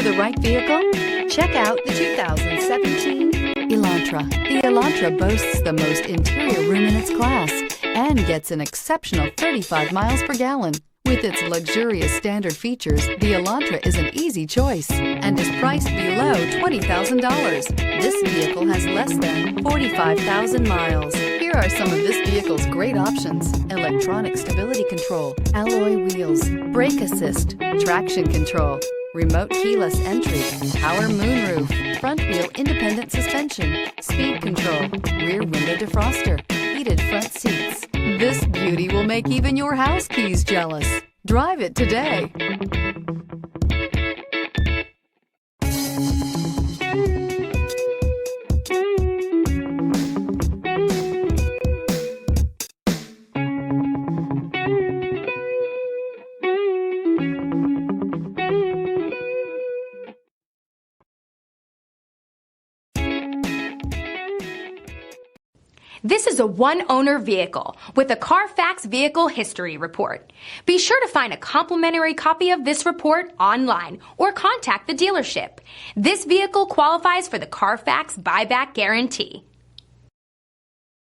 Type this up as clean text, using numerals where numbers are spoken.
for the right vehicle? Check out the 2017 Elantra. The Elantra boasts the most interior room in its class and gets an exceptional 35 miles per gallon. With its luxurious standard features, the Elantra is an easy choice and is priced below $20,000. This vehicle has less than 45,000 miles. Here are some of this vehicle's great options: electronic stability control, alloy wheels, brake assist, traction control, remote keyless entry, power moonroof, front wheel independent suspension, speed control, rear window defroster, heated front seats. This beauty will make even your house keys jealous. Drive it today. This is a one-owner vehicle with a Carfax Vehicle History Report. Be sure to find a complimentary copy of this report online or contact the dealership. This vehicle qualifies for the Carfax Buyback Guarantee.